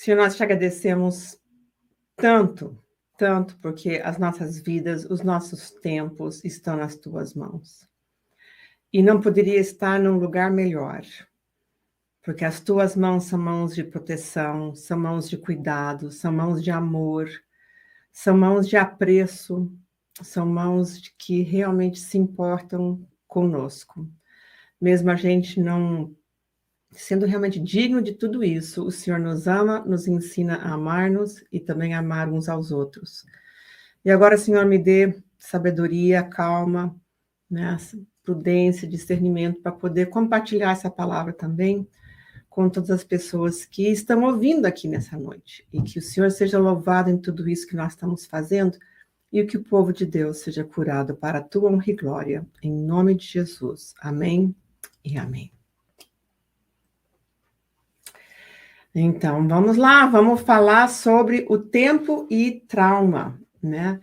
Senhor, nós te agradecemos tanto, tanto, porque as nossas vidas, os nossos tempos estão nas tuas mãos. E não poderia estar num lugar melhor, porque as tuas mãos são mãos de proteção, são mãos de cuidado, são mãos de amor, são mãos de apreço, são mãos que realmente se importam conosco. Mesmo a gente não sendo realmente digno de tudo isso, o Senhor nos ama, nos ensina a amar-nos e também a amar uns aos outros. E agora, Senhor, me dê sabedoria, calma, né, prudência, discernimento para poder compartilhar essa palavra também com todas as pessoas que estão ouvindo aqui nessa noite. E que o Senhor seja louvado em tudo isso que nós estamos fazendo e que o povo de Deus seja curado para a tua honra e glória. Em nome de Jesus. Amém e amém. Então, vamos lá, vamos falar sobre o tempo e trauma, né?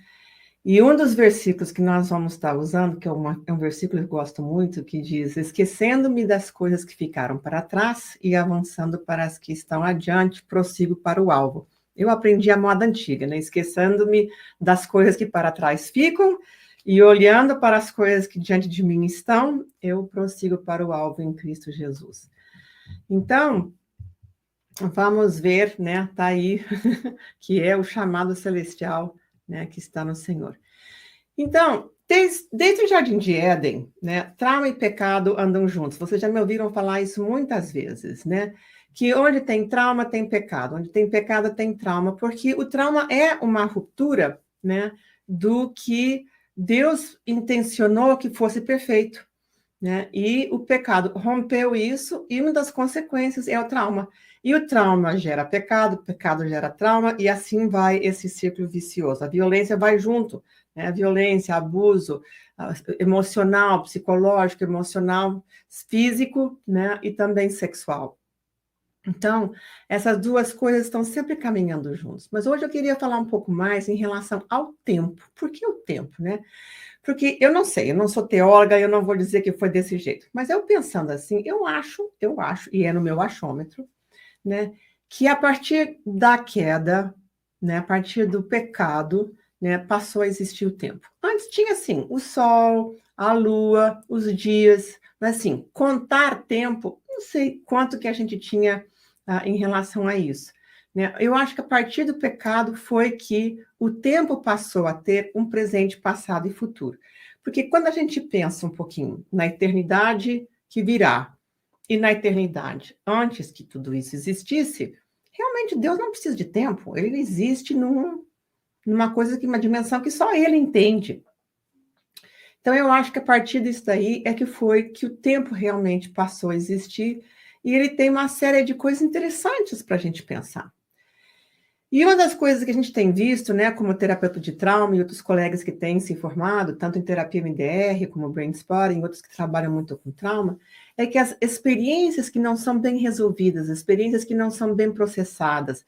E um dos versículos que nós vamos estar usando, que é um versículo que eu gosto muito, que diz: esquecendo-me das coisas que ficaram para trás e avançando para as que estão adiante, prossigo para o alvo. Eu aprendi a moda antiga, né? Esquecendo-me das coisas que para trás ficam e olhando para as coisas que diante de mim estão, eu prossigo para o alvo em Cristo Jesus. Então, vamos ver, né? Tá aí, que é o chamado celestial, né? Que está no Senhor. Então, desde o Jardim de Éden, né? Trauma e pecado andam juntos. Vocês já me ouviram falar isso muitas vezes, né? Que onde tem trauma tem pecado, onde tem pecado tem trauma, porque o trauma é uma ruptura, né? Do que Deus intencionou que fosse perfeito. Né? E o pecado rompeu isso, e uma das consequências é o trauma. E o trauma gera pecado, o pecado gera trauma, e assim vai esse ciclo vicioso. A violência vai junto, né? A violência, abuso emocional, psicológico, emocional, físico, né? E também sexual. Então, essas duas coisas estão sempre caminhando juntos. Mas hoje eu queria falar um pouco mais em relação ao tempo. Por que o tempo, né? Porque eu não sei, eu não sou teóloga, eu não vou dizer que foi desse jeito. Mas eu pensando assim, eu acho, e é no meu achômetro, né, que a partir da queda, né, a partir do pecado, né, passou a existir o tempo. Antes tinha, assim, o sol, a lua, os dias, mas, assim, contar tempo, não sei quanto que a gente tinha em relação a isso. Né? Eu acho que a partir do pecado foi que o tempo passou a ter um presente, passado e futuro. Porque quando a gente pensa um pouquinho na eternidade que virá e na eternidade antes que tudo isso existisse, realmente Deus não precisa de tempo, ele existe numa coisa, uma dimensão que só ele entende. Então eu acho que a partir disso daí é que foi que o tempo realmente passou a existir e ele tem uma série de coisas interessantes para a gente pensar. E uma das coisas que a gente tem visto, né, como terapeuta de trauma e outros colegas que têm se formado, tanto em terapia MDR como Brain Spotting, outros que trabalham muito com trauma, é que as experiências que não são bem resolvidas, experiências que não são bem processadas,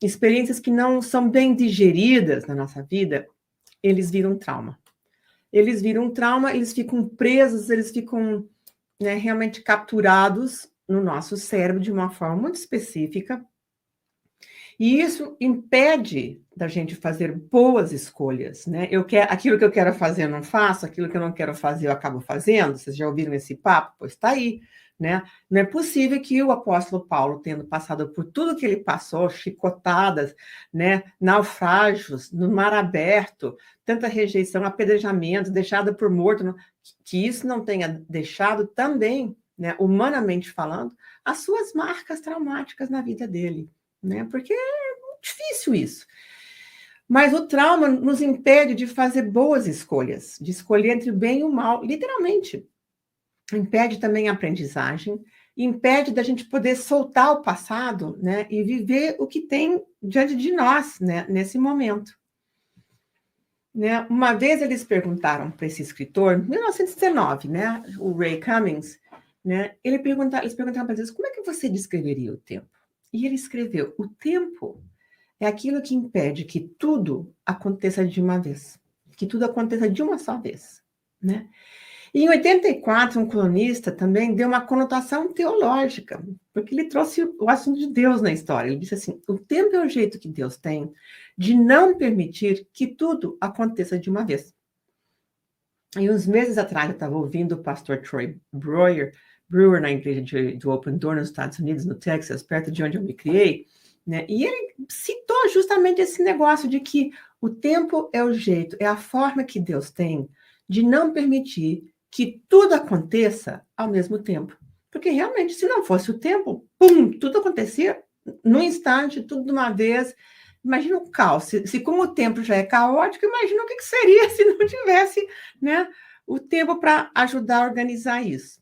experiências que não são bem digeridas na nossa vida, eles viram trauma. Eles viram trauma, eles ficam presos, eles ficam, né, realmente capturados no nosso cérebro de uma forma muito específica. E isso impede da gente fazer boas escolhas, né? Aquilo que eu quero fazer eu não faço, aquilo que eu não quero fazer eu acabo fazendo. Vocês já ouviram esse papo? Pois está aí, né? Não é possível que o apóstolo Paulo, tendo passado por tudo que ele passou, chicotadas, né, naufrágios, no mar aberto, tanta rejeição, apedrejamento, deixado por morto, que isso não tenha deixado também, né, humanamente falando, as suas marcas traumáticas na vida dele. Né? Porque é muito difícil isso. Mas o trauma nos impede de fazer boas escolhas, de escolher entre o bem e o mal, literalmente. Impede também a aprendizagem, impede da gente poder soltar o passado, né, e viver o que tem diante de nós, né, nesse momento. Né? Uma vez eles perguntaram para esse escritor, em 1919, né, o Ray Cummings, né, eles perguntaram para ele, como é que você descreveria o tempo? E ele escreveu, o tempo é aquilo que impede que tudo aconteça de uma vez, que tudo aconteça de uma só vez, né? E em 84, um colunista também deu uma conotação teológica, porque ele trouxe o assunto de Deus na história. Ele disse assim: o tempo é o jeito que Deus tem de não permitir que tudo aconteça de uma vez. E uns meses atrás eu estava ouvindo o pastor Troy Brewer na igreja do Open Door nos Estados Unidos, no Texas, perto de onde eu me criei, né? E ele citou justamente esse negócio de que o tempo é o jeito, é a forma que Deus tem de não permitir que tudo aconteça ao mesmo tempo. Porque realmente, se não fosse o tempo, pum, tudo acontecia no instante, tudo de uma vez. Imagina o caos. Se como o tempo já é caótico, imagina o que seria se não tivesse, né, o tempo para ajudar a organizar isso.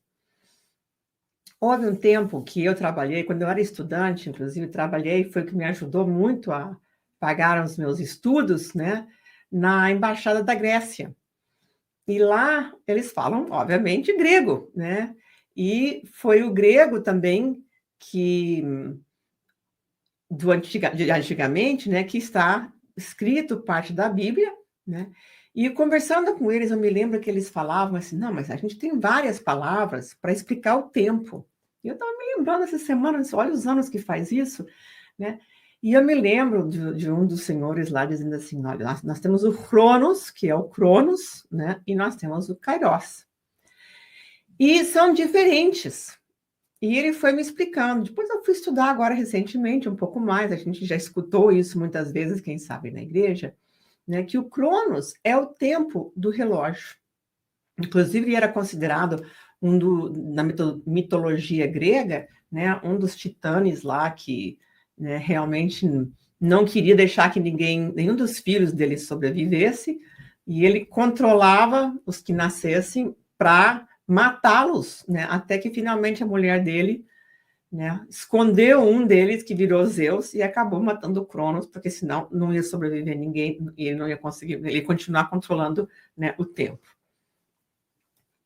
Houve um tempo que eu trabalhei, quando eu era estudante, inclusive, trabalhei, foi o que me ajudou muito a pagar os meus estudos, né, na Embaixada da Grécia. E lá eles falam, obviamente, grego, né? E foi o grego também que de antigamente, né, que está escrito parte da Bíblia, né? E conversando com eles, eu me lembro que eles falavam assim: não, mas a gente tem várias palavras para explicar o tempo. E eu estava me lembrando essa semana, olha os anos que faz isso, né? E eu me lembro de um dos senhores lá dizendo assim: olha, nós temos o Cronos, que é o Cronos, né? E nós temos o Kairos. E são diferentes. E ele foi me explicando. Depois eu fui estudar agora recentemente um pouco mais. A gente já escutou isso muitas vezes, quem sabe na igreja, né? Que o Cronos é o tempo do relógio. Inclusive, ele era considerado na mitologia grega, né? Um dos titanes lá que, né, realmente não queria deixar que nenhum dos filhos dele sobrevivesse, e ele controlava os que nascessem para matá-los, né? Até que finalmente a mulher dele, né, escondeu um deles, que virou Zeus, e acabou matando o Cronos, porque senão não ia sobreviver ninguém, e ele não ia conseguir, ele ia continuar controlando, né, o tempo.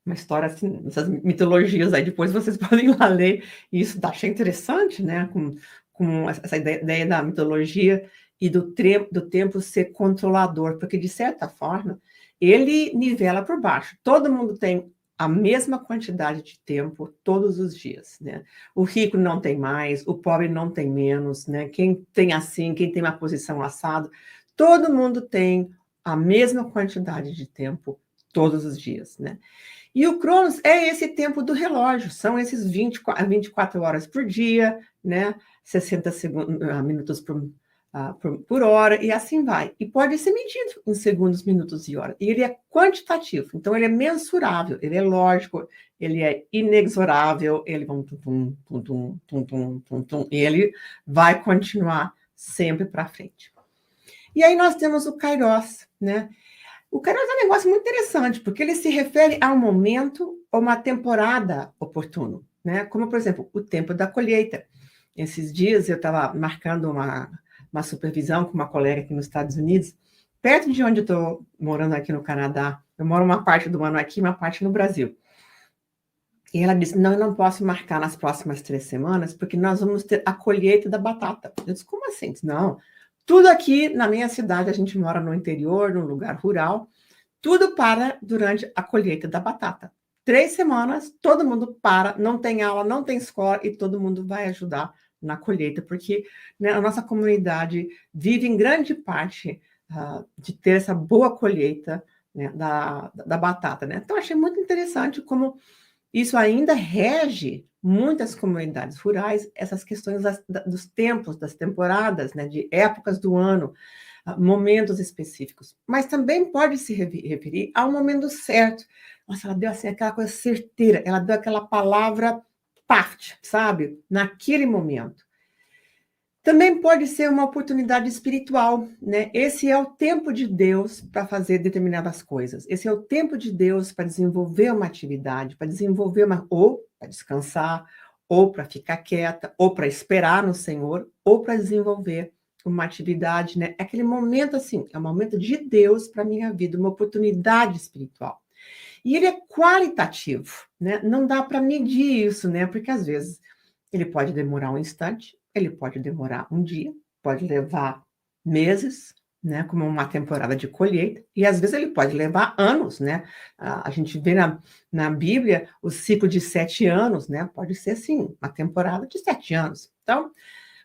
Uma história assim, essas mitologias aí, depois vocês podem ir lá ler, e isso achei interessante, né, com essa ideia da mitologia e do tempo ser controlador, porque, de certa forma, ele nivela por baixo. Todo mundo tem a mesma quantidade de tempo todos os dias, né? O rico não tem mais, o pobre não tem menos, né? Quem tem assim, quem tem uma posição assado, todo mundo tem a mesma quantidade de tempo todos os dias, né? E o Cronos é esse tempo do relógio, são esses 24 horas por dia, né? 60 minutos por hora, e assim vai. E pode ser medido em segundos, minutos e horas. E ele é quantitativo, então ele é mensurável, ele é lógico, ele é inexorável, ele e ele vai continuar sempre para frente. E aí nós temos o Kairos, né? O Kairos é um negócio muito interessante, porque ele se refere a um momento ou uma temporada oportuno, né? Como, por exemplo, o tempo da colheita. Esses dias eu estava marcando uma supervisão com uma colega aqui nos Estados Unidos, perto de onde eu estou morando aqui no Canadá. Eu moro uma parte do ano aqui, uma parte no Brasil. E ela disse: não, eu não posso marcar nas próximas 3 semanas, porque nós vamos ter a colheita da batata. Eu disse: como assim? Não, tudo aqui na minha cidade, a gente mora no interior, num lugar rural, tudo para durante a colheita da batata. 3 semanas, todo mundo para, não tem aula, não tem escola, e todo mundo vai ajudar na colheita, porque, né, a nossa comunidade vive em grande parte de ter essa boa colheita, né, da batata, né? Então, achei muito interessante como isso ainda rege muitas comunidades rurais, essas questões dos tempos, das temporadas, né, de épocas do ano, momentos específicos. Mas também pode se referir ao momento certo. Nossa, ela deu assim, aquela coisa certeira, ela deu aquela palavra paft, sabe? Naquele momento. Também pode ser uma oportunidade espiritual, né? Esse é o tempo de Deus para fazer determinadas coisas. Esse é o tempo de Deus para desenvolver uma atividade, para desenvolver ou para descansar, ou para ficar quieta, ou para esperar no Senhor, ou para desenvolver uma atividade, né? É aquele momento assim, é um momento de Deus para a minha vida, uma oportunidade espiritual. E ele é qualitativo, né? Não dá para medir isso, né? Porque às vezes ele pode demorar um instante, ele pode demorar um dia, pode levar meses, né, como uma temporada de colheita, e às vezes ele pode levar anos, né? A gente vê na Bíblia o ciclo de 7 anos, né? Pode ser, sim, uma temporada de 7 anos. Então,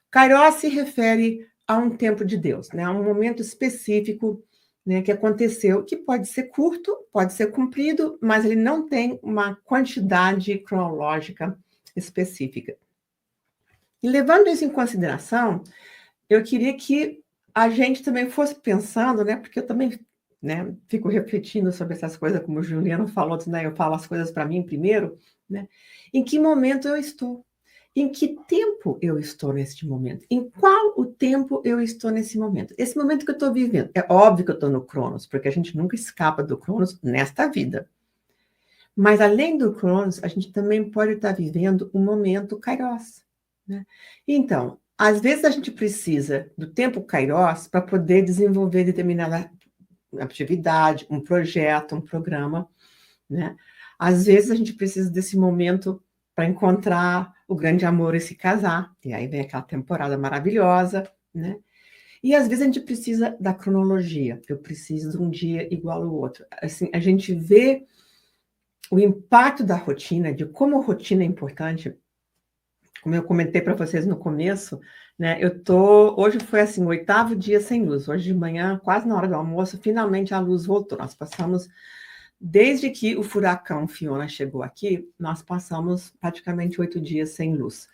Kairos se refere a um tempo de Deus, né? A um momento específico, né, que aconteceu, que pode ser curto, pode ser comprido, mas ele não tem uma quantidade cronológica específica. E levando isso em consideração, eu queria que a gente também fosse pensando, né? Porque eu também, né, fico refletindo sobre essas coisas, como o Juliano falou, né? Eu falo as coisas para mim primeiro, né? Em que momento eu estou? Em que tempo eu estou neste momento? Em qual o tempo eu estou nesse momento? Esse momento que eu estou vivendo. É óbvio que eu estou no Cronos, porque a gente nunca escapa do Cronos nesta vida. Mas além do Cronos, a gente também pode estar vivendo um momento Kairos, né? Então, às vezes a gente precisa do tempo Kairos para poder desenvolver determinada atividade, um projeto, um programa, né? Às vezes a gente precisa desse momento para encontrar o grande amor e se casar, e aí vem aquela temporada maravilhosa, né? E às vezes a gente precisa da cronologia, eu preciso de um dia igual ao outro. Assim, a gente vê o impacto da rotina, de como a rotina é importante, como eu comentei para vocês no começo, né? Hoje foi assim, o 8º dia sem luz. Hoje de manhã, quase na hora do almoço, finalmente a luz voltou. Nós passamos, desde que o furacão Fiona chegou aqui, nós passamos praticamente 8 dias sem luz.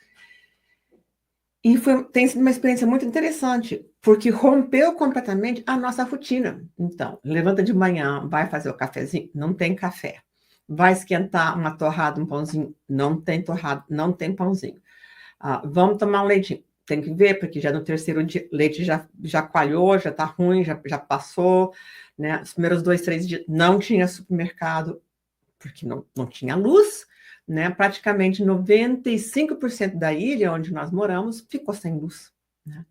E tem sido uma experiência muito interessante, porque rompeu completamente a nossa rotina. Então, levanta de manhã, vai fazer o cafezinho, não tem café. Vai esquentar uma torrada, um pãozinho, não tem torrada, não tem pãozinho. Vamos tomar um leitinho. Tem que ver, porque já no 3º dia, leite já coalhou, já está ruim, já passou, né? Os primeiros 2, 3 dias não tinha supermercado, porque não tinha luz, né? Praticamente 95% da ilha onde nós moramos ficou sem luz, né?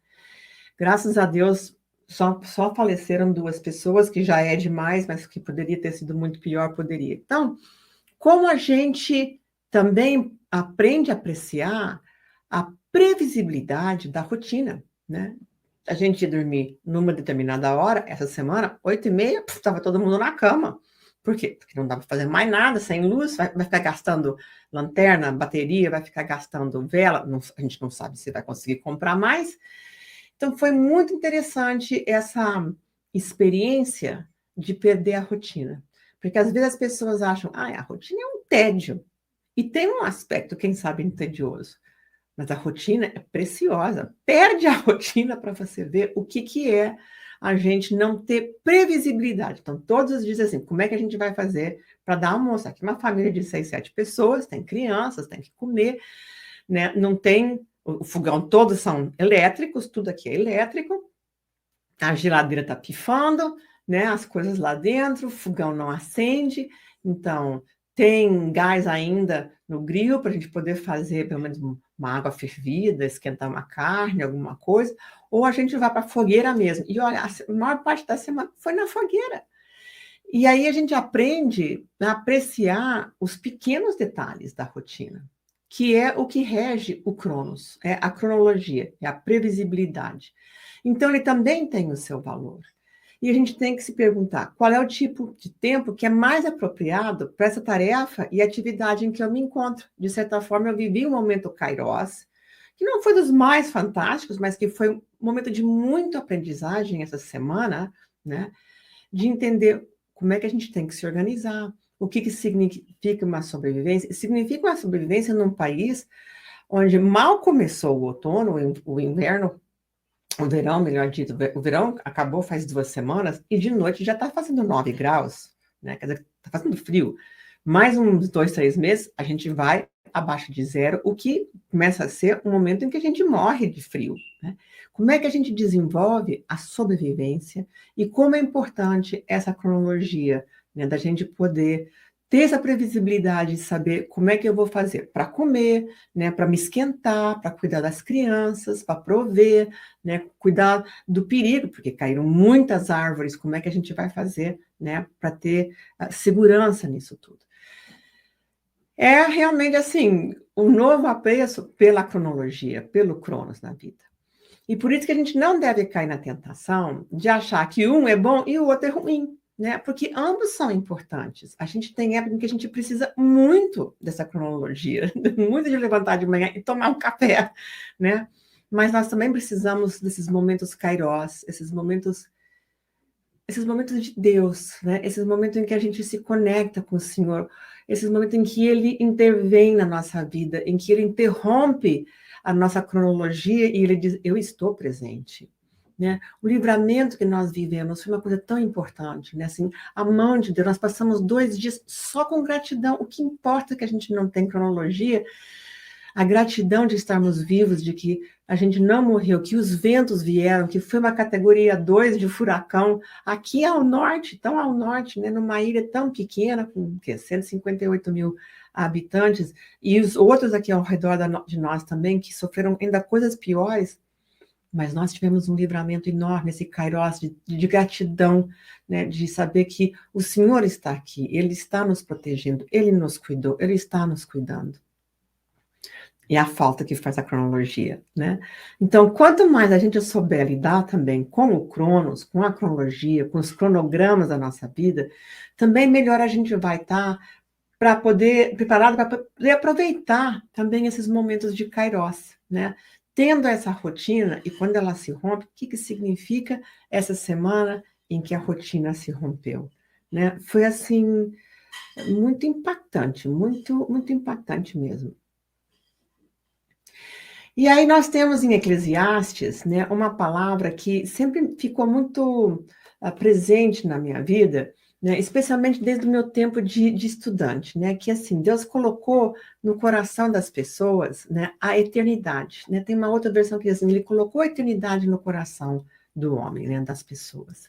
Graças a Deus, só faleceram 2 pessoas, que já é demais, mas que poderia ter sido muito pior, poderia. Então, como a gente também aprende a apreciar a previsibilidade da rotina, né? A gente ia dormir numa determinada hora, essa semana, 8h30, estava todo mundo na cama. Por quê? Porque não dá para fazer mais nada, sem luz, vai ficar gastando lanterna, bateria, vai ficar gastando vela, a gente não sabe se vai conseguir comprar mais. Então, foi muito interessante essa experiência de perder a rotina. Porque às vezes as pessoas acham, a rotina é um tédio. E tem um aspecto, quem sabe, entedioso. Mas a rotina é preciosa. Perde a rotina para você ver o que é a gente não ter previsibilidade. Então, todos os dias, assim, como é que a gente vai fazer para dar almoço? Aqui uma família de 6, 7 pessoas, tem crianças, tem que comer, né? Não tem... O fogão, todos são elétricos, tudo aqui é elétrico. A geladeira está pifando, né? As coisas lá dentro, o fogão não acende. Então, tem gás ainda no grill para a gente poder fazer pelo menos uma água fervida, esquentar uma carne, alguma coisa, ou a gente vai para a fogueira mesmo. E olha, a maior parte da semana foi na fogueira. E aí a gente aprende a apreciar os pequenos detalhes da rotina, que é o que rege o Cronos, é a cronologia, é a previsibilidade. Então ele também tem o seu valor. E a gente tem que se perguntar qual é o tipo de tempo que é mais apropriado para essa tarefa e atividade em que eu me encontro. De certa forma, eu vivi um momento Kairos, que não foi dos mais fantásticos, mas que foi um momento de muita aprendizagem essa semana, né? De entender como é que a gente tem que se organizar, o que significa uma sobrevivência. Significa uma sobrevivência num país onde mal começou o outono, o inverno, o verão, melhor dito, o verão acabou faz 2 semanas e de noite já está fazendo 9 graus, né? Quer dizer, está fazendo frio. Mais uns 2, 3 meses, a gente vai abaixo de 0, o que começa a ser um momento em que a gente morre de frio, né? Como é que a gente desenvolve a sobrevivência e como é importante essa cronologia, né, da gente poder ter essa previsibilidade de saber como é que eu vou fazer para comer, né, para me esquentar, para cuidar das crianças, para prover, né, cuidar do perigo, porque caíram muitas árvores, como é que a gente vai fazer, né, para ter segurança nisso tudo. É realmente assim, um novo apreço pela cronologia, pelo Cronos na vida. E por isso que a gente não deve cair na tentação de achar que um é bom e o outro é ruim, né? Porque ambos são importantes. A gente tem época em que a gente precisa muito dessa cronologia, muito de levantar de manhã e tomar um café, né? Mas nós também precisamos desses momentos kairós, esses momentos de Deus, né? Esses momentos em que a gente se conecta com o Senhor, esses momentos em que Ele intervém na nossa vida, em que Ele interrompe a nossa cronologia e Ele diz: eu estou presente. Né? O livramento que nós vivemos foi uma coisa tão importante, né? Assim, a mão de Deus, nós passamos 2 dias só com gratidão. O que importa é que a gente não tem cronologia, a gratidão de estarmos vivos, de que a gente não morreu, que os ventos vieram, que foi uma categoria 2 de furacão, aqui ao norte, tão ao norte, né, numa ilha tão pequena, com 158 mil habitantes, e os outros aqui ao redor de nós também, que sofreram ainda coisas piores, mas nós tivemos um livramento enorme, esse kairós de gratidão, né, de saber que o Senhor está aqui, Ele está nos protegendo, Ele nos cuidou, Ele está nos cuidando. E a falta que faz a cronologia, né? Então, quanto mais a gente souber lidar também com o Cronos, com a cronologia, com os cronogramas da nossa vida, também melhor a gente vai estar para poder, preparado para poder aproveitar também esses momentos de Kairos, né? Tendo essa rotina, e quando ela se rompe, o que significa essa semana em que a rotina se rompeu, né? Foi, assim, muito impactante, muito impactante mesmo. E aí nós temos em Eclesiastes, né, uma palavra que sempre ficou muito presente na minha vida, né, especialmente desde o meu tempo de estudante, né, que assim, Deus colocou no coração das pessoas, né, a eternidade. Né, tem uma outra versão que diz assim, Ele colocou a eternidade no coração do homem, né, das pessoas.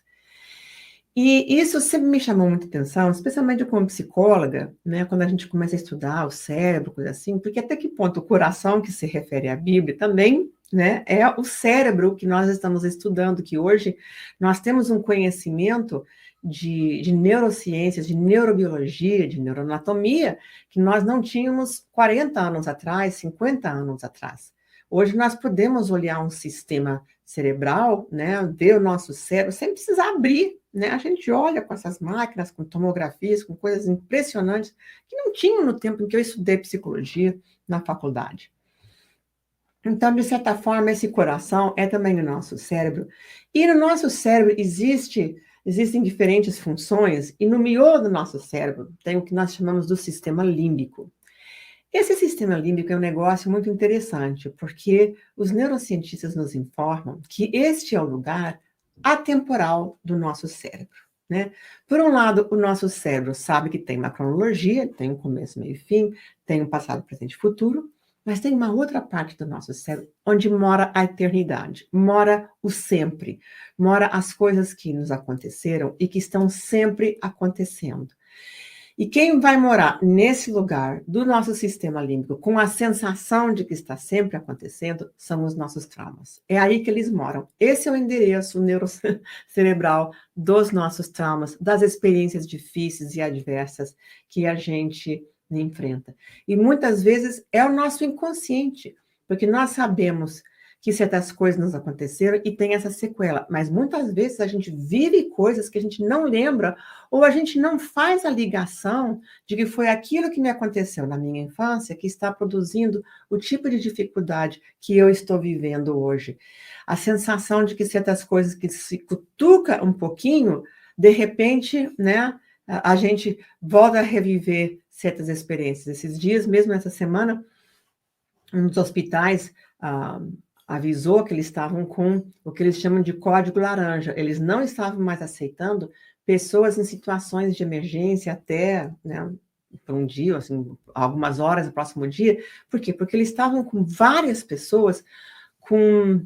E isso sempre me chamou muita atenção, especialmente como psicóloga, né, quando a gente começa a estudar o cérebro, coisa assim, porque até que ponto o coração, que se refere à Bíblia, também, né, é o cérebro que nós estamos estudando, que hoje nós temos um conhecimento de neurociências, de neurobiologia, de neuroanatomia, que nós não tínhamos 40 anos atrás, 50 anos atrás. Hoje nós podemos olhar um sistema cerebral, né, ver o nosso cérebro, sem precisar abrir, né? A gente olha com essas máquinas, com tomografias, com coisas impressionantes, que não tinham no tempo em que eu estudei psicologia na faculdade. Então, de certa forma, esse coração é também o nosso cérebro. E no nosso cérebro existem diferentes funções, e no miolo do nosso cérebro tem o que nós chamamos do sistema límbico. Esse sistema límbico é um negócio muito interessante, porque os neurocientistas nos informam que este é o lugar atemporal do nosso cérebro, né? Por um lado, o nosso cérebro sabe que tem uma cronologia, tem um começo, meio e fim, tem um passado, presente e futuro, mas tem uma outra parte do nosso cérebro onde mora a eternidade, mora o sempre, mora as coisas que nos aconteceram e que estão sempre acontecendo. E quem vai morar nesse lugar do nosso sistema límbico com a sensação de que está sempre acontecendo são os nossos traumas. É aí que eles moram. Esse é o endereço neurocerebral dos nossos traumas, das experiências difíceis e adversas que a gente enfrenta. E muitas vezes é o nosso inconsciente, porque nós sabemos que certas coisas nos aconteceram e tem essa sequela, mas muitas vezes a gente vive coisas que a gente não lembra ou a gente não faz a ligação de que foi aquilo que me aconteceu na minha infância que está produzindo o tipo de dificuldade que eu estou vivendo hoje. A sensação de que certas coisas que se cutuca um pouquinho, de repente, né, a gente volta a reviver certas experiências. Esses dias, mesmo essa semana, um dos hospitais avisou que eles estavam com o que eles chamam de código laranja. Eles não estavam mais aceitando pessoas em situações de emergência até, né, por um dia, assim, algumas horas no próximo dia. Por quê? Porque eles estavam com várias pessoas com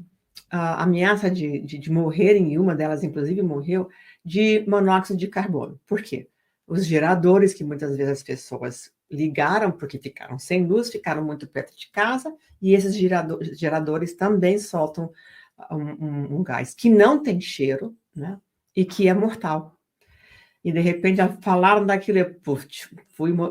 a ameaça de morrerem, e uma delas, inclusive, morreu, de monóxido de carbono. Por quê? Os geradores que muitas vezes as pessoas ligaram porque ficaram sem luz, ficaram muito perto de casa, e esses geradores também soltam um gás que não tem cheiro, né, e que é mortal. E, de repente, falaram daquilo,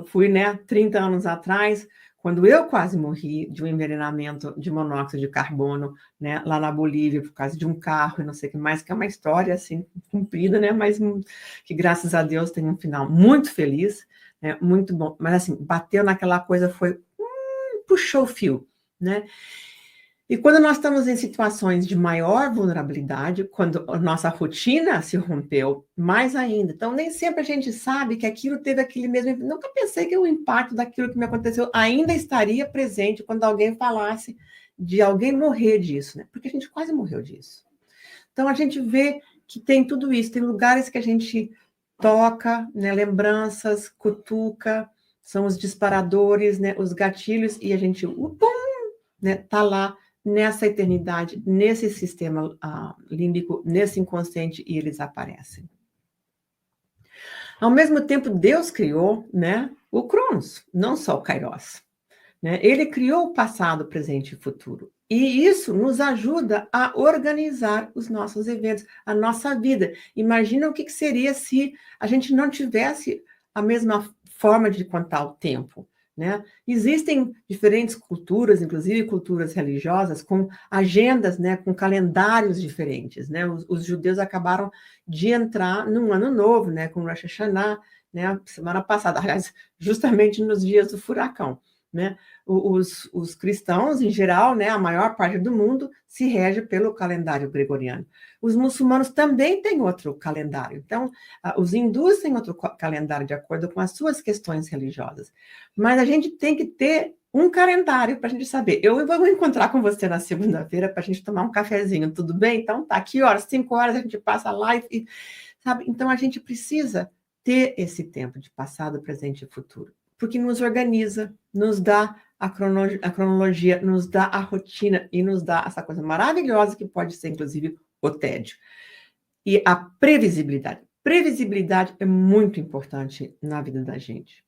fui, né, 30 anos atrás, quando eu quase morri de um envenenamento de monóxido de carbono, né, lá na Bolívia, por causa de um carro e não sei o que mais, que é uma história, assim, comprida, né, mas que, graças a Deus, tem um final muito feliz, né, muito bom. Mas, assim, bateu naquela coisa, foi... puxou o fio, né? E quando nós estamos em situações de maior vulnerabilidade, quando a nossa rotina se rompeu, mais ainda. Então, nem sempre a gente sabe que aquilo teve aquele mesmo... Nunca pensei que o impacto daquilo que me aconteceu ainda estaria presente quando alguém falasse de alguém morrer disso, né? Porque a gente quase morreu disso. Então, a gente vê que tem tudo isso. Tem lugares que a gente toca, né? Lembranças, cutuca, são os disparadores, né? Os gatilhos, e a gente, né? Tá lá nessa eternidade, nesse sistema límbico, nesse inconsciente, e eles aparecem. Ao mesmo tempo, Deus criou, né, o Cronos, não só o Kairos, né? Ele criou o passado, presente e futuro. E isso nos ajuda a organizar os nossos eventos, a nossa vida. Imagina o que seria se a gente não tivesse a mesma forma de contar o tempo, né? Existem diferentes culturas, inclusive culturas religiosas, com agendas, né, com calendários diferentes, né? Os judeus acabaram de entrar num ano novo, né, com Rosh Hashanah, né, semana passada, aliás, justamente nos dias do furacão, né? Os cristãos, em geral, né, a maior parte do mundo, se rege pelo calendário gregoriano. Os muçulmanos também têm outro calendário. Então, os hindus têm outro calendário de acordo com as suas questões religiosas. Mas a gente tem que ter um calendário para a gente saber. Eu vou encontrar com você na segunda-feira para a gente tomar um cafezinho, tudo bem? Então, tá, que horas? 5 horas a gente passa a live, sabe? Então, a gente precisa ter esse tempo de passado, presente e futuro, porque nos organiza, nos dá a cronologia, nos dá a rotina e nos dá essa coisa maravilhosa que pode ser, inclusive, o tédio. E a previsibilidade. Previsibilidade é muito importante na vida da gente.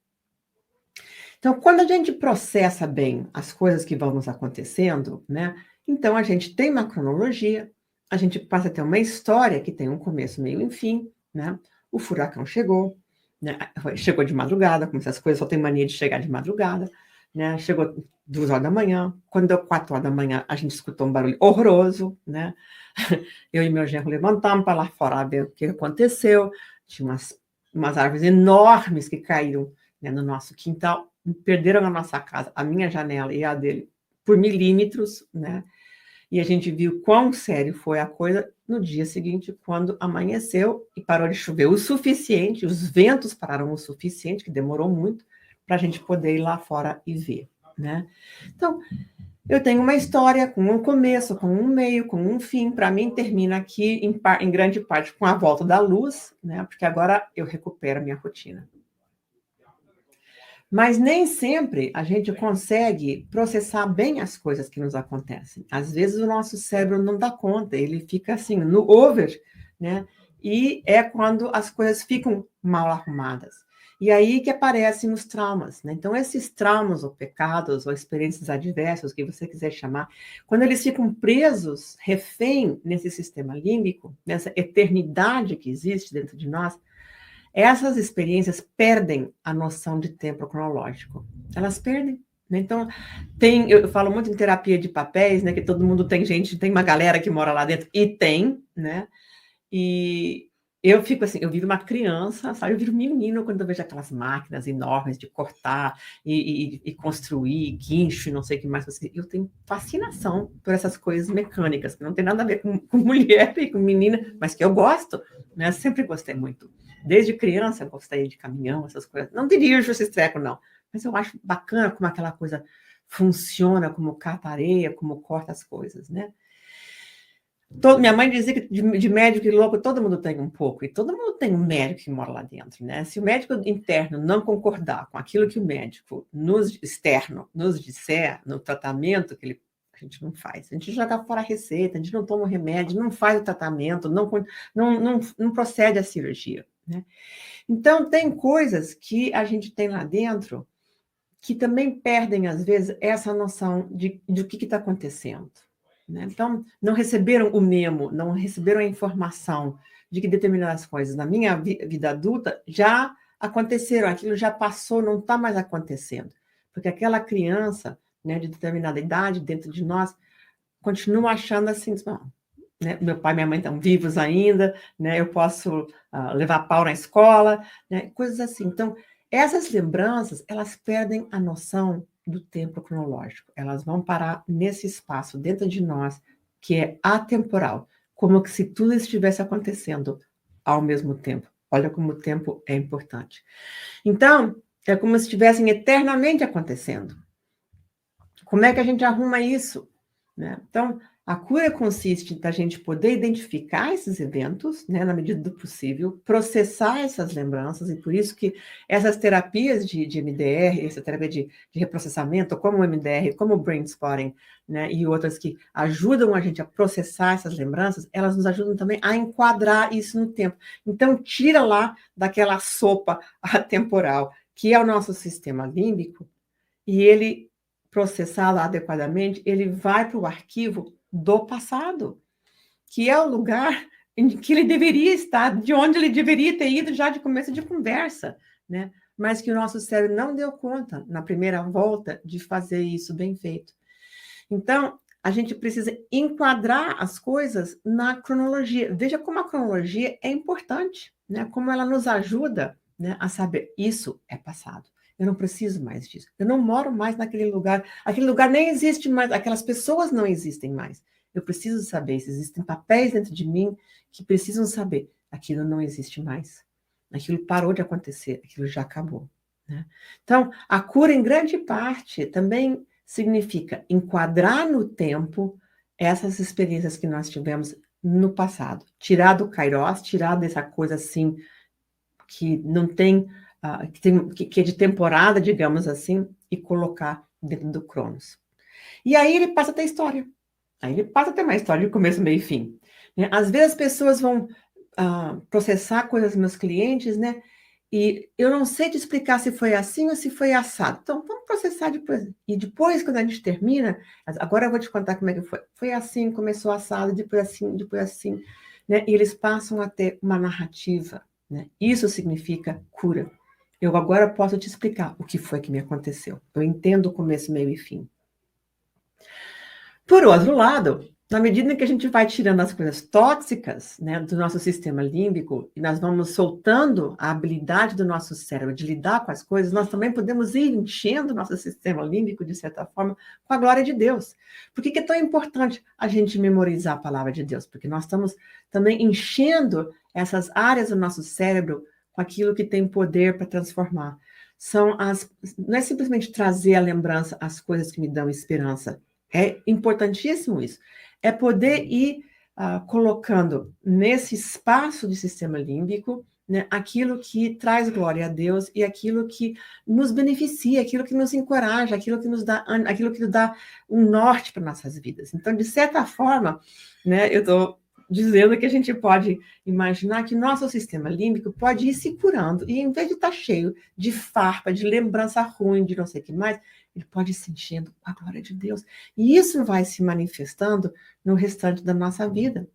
Então, quando a gente processa bem as coisas que vão nos acontecendo, né? Então, a gente tem uma cronologia, a gente passa a ter uma história que tem um começo, meio e fim, né? O furacão chegou, né? Chegou de madrugada, como essas coisas só tem mania de chegar de madrugada, né? Chegou 2 horas da manhã, quando deu 4 horas da manhã, a gente escutou um barulho horroroso, né? Eu e meu genro levantamos para lá fora ver o que aconteceu. Tinha umas árvores enormes que caíram, né, no nosso quintal, perderam a nossa casa, a minha janela e a dele, por milímetros, né? E a gente viu quão sério foi a coisa no dia seguinte, quando amanheceu e parou de chover o suficiente, os ventos pararam o suficiente, que demorou muito, para a gente poder ir lá fora e ver, né? Então, eu tenho uma história com um começo, com um meio, com um fim. Para mim, termina aqui, em grande parte, com a volta da luz, né? Porque agora eu recupero a minha rotina. Mas nem sempre a gente consegue processar bem as coisas que nos acontecem. Às vezes o nosso cérebro não dá conta, ele fica assim, no over, né? E é quando as coisas ficam mal arrumadas. E aí que aparecem os traumas, né? Então, esses traumas, ou pecados, ou experiências adversas, o que você quiser chamar, quando eles ficam presos, refém nesse sistema límbico, nessa eternidade que existe dentro de nós, essas experiências perdem a noção de tempo cronológico. Elas perdem. Né? Então, eu falo muito em terapia de papéis, né? Que todo mundo tem gente, tem uma galera que mora lá dentro, e tem, né? E eu fico assim, eu viro uma criança, sabe? Eu viro um menino quando eu vejo aquelas máquinas enormes de cortar e construir, guincho, não sei o que mais. Eu tenho fascinação por essas coisas mecânicas, que não tem nada a ver com mulher e com menina, mas que eu gosto, né? Sempre gostei muito. Desde criança eu gostei de caminhão, essas coisas. Não dirijo esse treco, não. Mas eu acho bacana como aquela coisa funciona, como cata areia, como corta as coisas, né? Minha mãe dizia que de médico e louco todo mundo tem um pouco, e todo mundo tem um médico que mora lá dentro, né? Se o médico interno não concordar com aquilo que o médico externo nos disser no tratamento que a gente não faz, a gente joga fora a receita, a gente não toma o remédio, não faz o tratamento, não procede à cirurgia, né? Então, tem coisas que a gente tem lá dentro que também perdem, às vezes, essa noção de o que está acontecendo. Né? Então, não receberam o memo, não receberam a informação de que determinadas coisas na minha vida adulta já aconteceram, aquilo já passou, não está mais acontecendo. porque aquela criança, né, de determinada idade, dentro de nós, continua achando assim, não, né, meu pai e minha mãe estão vivos ainda, né, eu posso levar pau na escola, né, coisas assim. Então, essas lembranças, elas perdem a noção do tempo cronológico. Elas vão parar nesse espaço dentro de nós, que é atemporal, como se tudo estivesse acontecendo ao mesmo tempo. Olha como o tempo é importante. Então, é como se estivessem eternamente acontecendo. Como é que a gente arruma isso? Né? Então, a cura consiste da gente poder identificar esses eventos, né, na medida do possível, processar essas lembranças, e por isso que essas terapias de MDR, essa terapia de reprocessamento, como o MDR, como o Brain Spotting, né, e outras que ajudam a gente a processar essas lembranças, elas nos ajudam também a enquadrar isso no tempo. Então, tira lá daquela sopa atemporal, que é o nosso sistema límbico, e ele, processado adequadamente, ele vai para o arquivo do passado, que é o lugar em que ele deveria estar, de onde ele deveria ter ido já de começo de conversa, né? Mas que o nosso cérebro não deu conta, na primeira volta, de fazer isso bem feito. Então, a gente precisa enquadrar as coisas na cronologia. Veja como a cronologia é importante, né? Como ela nos ajuda, né, a saber, isso é passado. Eu não preciso mais disso. Eu não moro mais naquele lugar. Aquele lugar nem existe mais. Aquelas pessoas não existem mais. Eu preciso saber se existem papéis dentro de mim que precisam saber. Aquilo não existe mais. Aquilo parou de acontecer. Aquilo já acabou. Né? Então, a cura, em grande parte, também significa enquadrar no tempo essas experiências que nós tivemos no passado. Tirar do Kairos, tirar dessa coisa assim que não tem, que é de temporada, digamos assim, e colocar dentro do Cronos. E aí ele passa a ter história. Aí ele passa a ter uma história de começo, meio e fim. Né? Às vezes as pessoas vão processar coisas dos meus clientes, né? E eu não sei te explicar se foi assim ou se foi assado. Então, vamos processar depois. E depois, quando a gente termina, agora eu vou te contar como é que foi. Foi assim, começou assado, depois assim, né? E eles passam a ter uma narrativa, né? Isso significa cura. Eu agora posso te explicar o que foi que me aconteceu. Eu entendo o começo, meio e fim. Por outro lado, na medida em que a gente vai tirando as coisas tóxicas, né, do nosso sistema límbico, e nós vamos soltando a habilidade do nosso cérebro de lidar com as coisas, nós também podemos ir enchendo o nosso sistema límbico, de certa forma, com a glória de Deus. Por que é tão importante a gente memorizar a palavra de Deus? Porque nós estamos também enchendo essas áreas do nosso cérebro com aquilo que tem poder para transformar. Não é simplesmente trazer à lembrança as coisas que me dão esperança. É importantíssimo isso. É poder ir colocando nesse espaço de sistema límbico, né, aquilo que traz glória a Deus e aquilo que nos beneficia, aquilo que nos encoraja, aquilo que nos dá um norte para nossas vidas. Então, de certa forma, né, eu estou dizendo que a gente pode imaginar que nosso sistema límbico pode ir se curando, e em vez de estar cheio de farpa, de lembrança ruim, de não sei o que mais, ele pode ir se enchendo com a glória de Deus. E isso vai se manifestando no restante da nossa vida.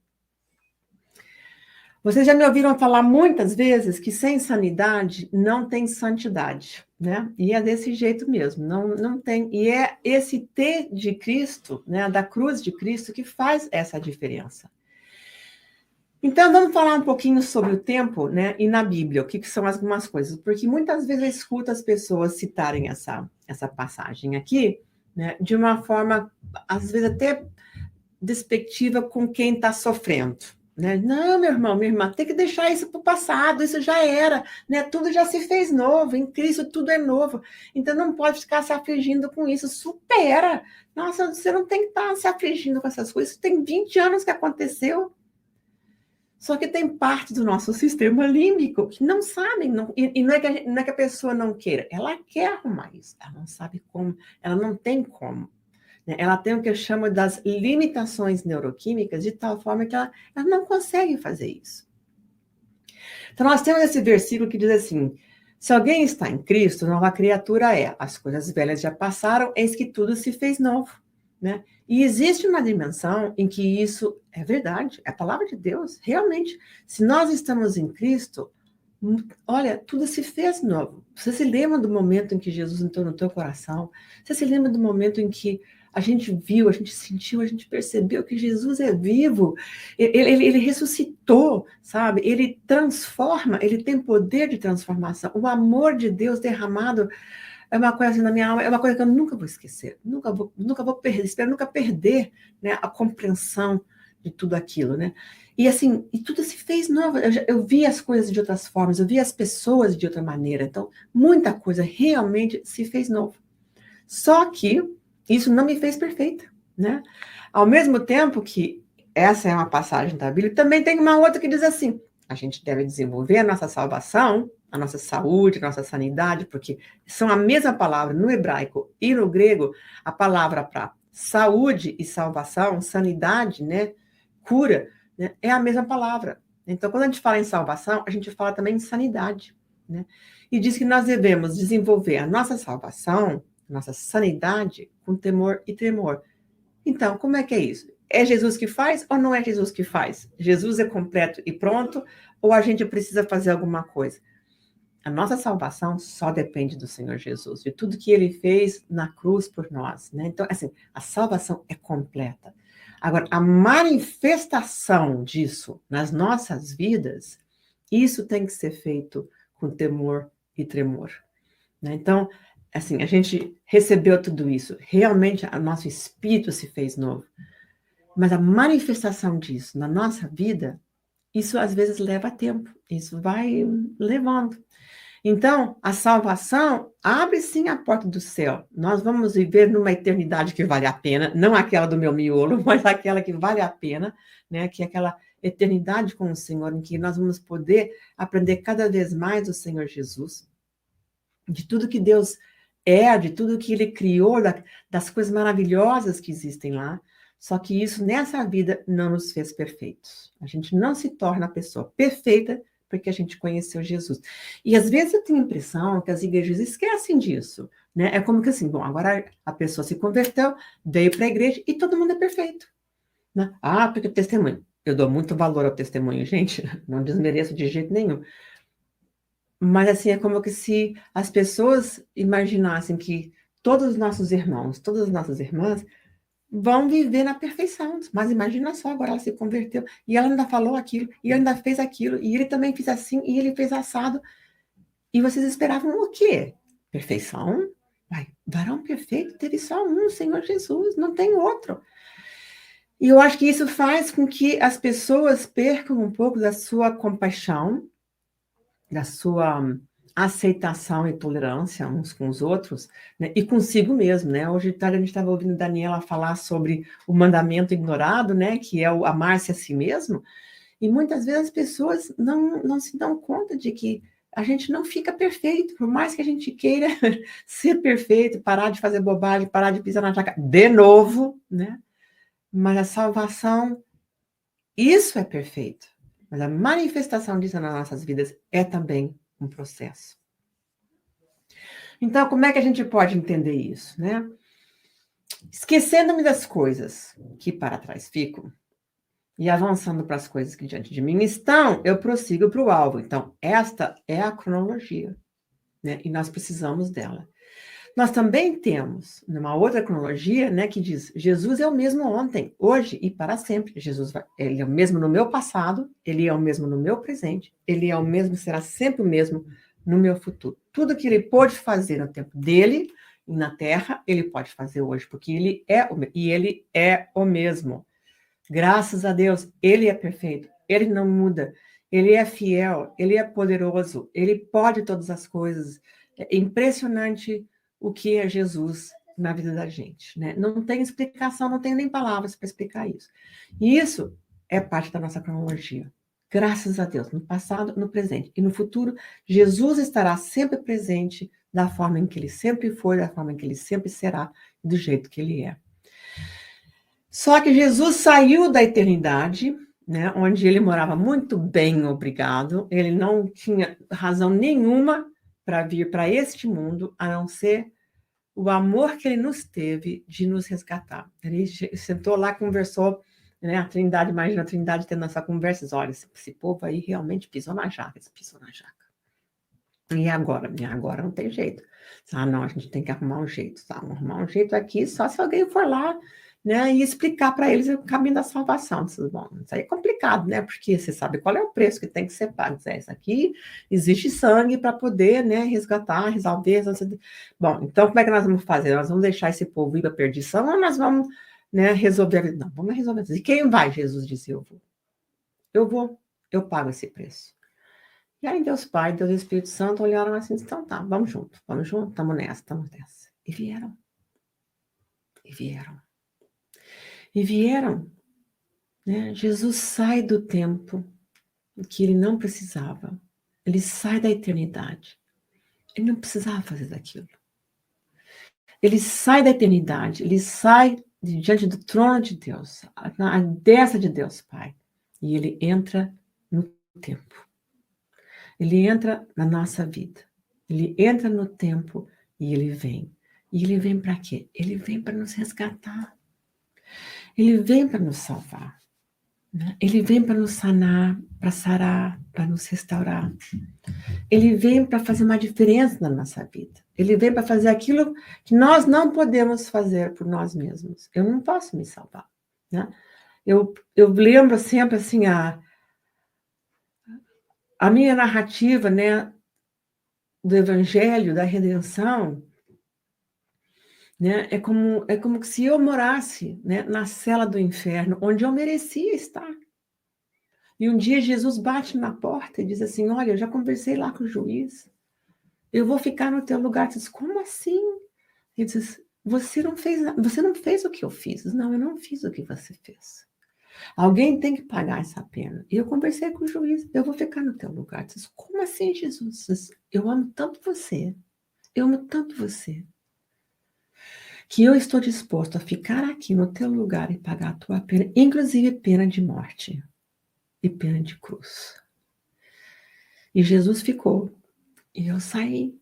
Vocês já me ouviram falar muitas vezes que sem sanidade não tem santidade, né? E é desse jeito mesmo, não tem. E é esse T de Cristo, né, da cruz de Cristo, que faz essa diferença. Então, vamos falar um pouquinho sobre o tempo, né, e na Bíblia, o que são algumas coisas, porque muitas vezes eu escuto as pessoas citarem essa passagem aqui, né, de uma forma, às vezes até despectiva com quem está sofrendo, né? Não, meu irmão, minha irmã, tem que deixar isso para o passado, isso já era, né? Tudo já se fez novo, em Cristo tudo é novo, então não pode ficar se afligindo com isso, supera. Nossa, você não tem que estar se afligindo com essas coisas, isso tem 20 anos que aconteceu. Só que tem parte do nosso sistema límbico que não sabem, e não é que a pessoa não queira, ela quer arrumar isso, ela não sabe como, ela não tem como. Né? Ela tem o que eu chamo das limitações neuroquímicas, de tal forma que ela não consegue fazer isso. Então, nós temos esse versículo que diz assim: se alguém está em Cristo, nova criatura é, as coisas velhas já passaram, eis que tudo se fez novo. Né? E existe uma dimensão em que isso é verdade, é a palavra de Deus. Realmente, se nós estamos em Cristo, Olha, tudo se fez novo. Você se lembra do momento em que Jesus entrou no teu coração? Você se lembra do momento em que a gente viu, a gente sentiu, a gente percebeu que Jesus é vivo? Ele ressuscitou, sabe? Ele transforma, ele tem poder de transformação. O amor de Deus derramado é uma coisa assim, na minha alma, é uma coisa que eu nunca vou esquecer. Nunca vou perder, espero nunca perder, né, a compreensão de tudo aquilo, né? E assim, e tudo se fez novo. Eu vi as coisas de outras formas, eu vi as pessoas de outra maneira. Então, muita coisa realmente se fez novo. Só que isso não me fez perfeita, né? Ao mesmo tempo que essa é uma passagem da Bíblia, também tem uma outra que diz assim: a gente deve desenvolver a nossa salvação, a nossa saúde, a nossa sanidade, porque são a mesma palavra no hebraico e no grego, a palavra para saúde e salvação, sanidade, né? Cura, né? É a mesma palavra. Então, quando a gente fala em salvação, a gente fala também em sanidade, né? E diz que nós devemos desenvolver a nossa salvação, nossa sanidade, com temor e tremor. Então, como é que é isso? É Jesus que faz ou não é Jesus que faz? Jesus é completo e pronto, ou a gente precisa fazer alguma coisa? A nossa salvação só depende do Senhor Jesus, de tudo que ele fez na cruz por nós, né? Então, assim, a salvação é completa. Agora, a manifestação disso nas nossas vidas, isso tem que ser feito com temor e tremor, né? Então, assim, a gente recebeu tudo isso, realmente o nosso espírito se fez novo, mas a manifestação disso na nossa vida, isso às vezes leva tempo, isso vai levando. Então, a salvação abre sim a porta do céu. Nós vamos viver numa eternidade que vale a pena, não aquela do meu miolo, mas aquela que vale a pena, né? Que é aquela eternidade com o Senhor, em que nós vamos poder aprender cada vez mais do Senhor Jesus, de tudo que Deus é, de tudo que Ele criou, das coisas maravilhosas que existem lá. Só que isso, nessa vida, não nos fez perfeitos. A gente não se torna a pessoa perfeita porque a gente conheceu Jesus. E às vezes eu tenho a impressão que as igrejas esquecem disso, né? É como que assim, bom, agora a pessoa se converteu, veio para a igreja e todo mundo é perfeito, né? Ah, porque o testemunho. Eu dou muito valor ao testemunho, gente, não desmereço de jeito nenhum. Mas assim, é como que se as pessoas imaginassem que todos os nossos irmãos, todas as nossas irmãs vão viver na perfeição. Mas imagina só, agora ela se converteu e ela ainda falou aquilo, e ela ainda fez aquilo, e ele também fez assim, e ele fez assado. E vocês esperavam o quê? Perfeição? Vai, varão perfeito teve só um, Senhor Jesus, não tem outro. E eu acho que isso faz com que as pessoas percam um pouco da sua compaixão, da sua aceitação e tolerância uns com os outros, né? E consigo mesmo, né? Hoje de tarde a gente estava ouvindo Daniela falar sobre o mandamento ignorado, né? Que é o amar-se a si mesmo, e muitas vezes as pessoas não se dão conta de que a gente não fica perfeito, por mais que a gente queira ser perfeito, parar de fazer bobagem, parar de pisar na jaca, de novo, né? Mas a salvação, isso é perfeito. Mas a manifestação disso nas nossas vidas é também um processo. Então, como é que a gente pode entender isso, né? Esquecendo-me das coisas que para trás ficam e avançando para as coisas que diante de mim estão, eu prossigo para o alvo. Então, esta é a cronologia, né? E nós precisamos dela. Nós também temos uma outra cronologia, né, que diz: Jesus é o mesmo ontem, hoje e para sempre. Ele é o mesmo no meu passado, ele é o mesmo no meu presente, ele é o mesmo, será sempre o mesmo no meu futuro. Tudo que ele pôde fazer no tempo dele na Terra, ele pode fazer hoje, porque ele é o mesmo. Graças a Deus, ele é perfeito, ele não muda, ele é fiel, ele é poderoso, ele pode todas as coisas. É impressionante o que é Jesus na vida da gente, né? Não tem explicação, não tem nem palavras para explicar isso. E isso é parte da nossa cronologia. Graças a Deus, no passado, no presente e no futuro, Jesus estará sempre presente da forma em que ele sempre foi, da forma em que ele sempre será, do jeito que ele é. Só que Jesus saiu da eternidade, né, onde ele morava muito bem, obrigado. Ele não tinha razão nenhuma para vir para este mundo, a não ser o amor que ele nos teve de nos resgatar. Ele sentou lá, conversou, né, a Trindade, imagina a Trindade tendo essa conversa. Olha, esse povo aí realmente pisou na jaca, pisou na jaca. E agora? E agora não tem jeito. Ah, não, a gente tem que arrumar um jeito, tá? Arrumar um jeito aqui só se alguém for lá, né, e explicar para eles o caminho da salvação. Bom, isso aí é complicado, né? Porque você sabe qual é o preço que tem que ser pago. Isso aqui existe sangue para poder, né, resgatar, resolver. Bom, então como é que nós vamos fazer? Nós vamos deixar esse povo ir para a perdição ou nós vamos, né, resolver? Não, vamos resolver. E quem vai? Jesus disse: eu vou. Eu vou, eu pago esse preço. E aí Deus Pai, Deus Espírito Santo olharam assim, então tá, vamos junto, estamos nessa, estamos nessa. E vieram, e vieram, e vieram, né? Jesus sai do tempo que ele não precisava, ele sai da eternidade, ele não precisava fazer daquilo. Ele sai da eternidade, ele sai diante do trono de Deus, a destra de Deus Pai, e ele entra no tempo. Ele entra na nossa vida. Ele entra no tempo e ele vem. E ele vem para quê? Ele vem para nos resgatar. Ele vem para nos salvar. Né? Ele vem para nos sanar, para sarar, para nos restaurar. Ele vem para fazer uma diferença na nossa vida. Ele vem para fazer aquilo que nós não podemos fazer por nós mesmos. Eu não posso me salvar. Né? Eu lembro sempre assim, a minha narrativa, né, do Evangelho, da redenção, né, é como que se eu morasse, né, na cela do inferno, onde eu merecia estar. E um dia Jesus bate na porta e diz assim: olha, eu já conversei lá com o juiz, eu vou ficar no teu lugar. Ele diz: como assim? Ele diz: você não fez o que eu fiz. Não, eu não fiz o que você fez. Alguém tem que pagar essa pena. E eu conversei com o juiz, eu vou ficar no teu lugar. Ele diz: como assim, Jesus? Eu amo tanto você, eu amo tanto você, que eu estou disposto a ficar aqui no teu lugar e pagar a tua pena, inclusive pena de morte e pena de cruz. E Jesus ficou, e eu saí.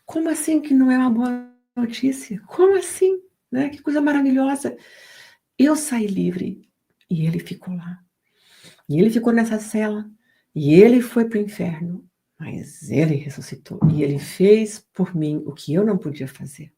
Como assim que não é uma boa notícia? Como assim? Né? Que coisa maravilhosa. Eu saí livre, e ele ficou lá. E ele ficou nessa cela, e ele foi para o inferno, mas ele ressuscitou, e ele fez por mim o que eu não podia fazer.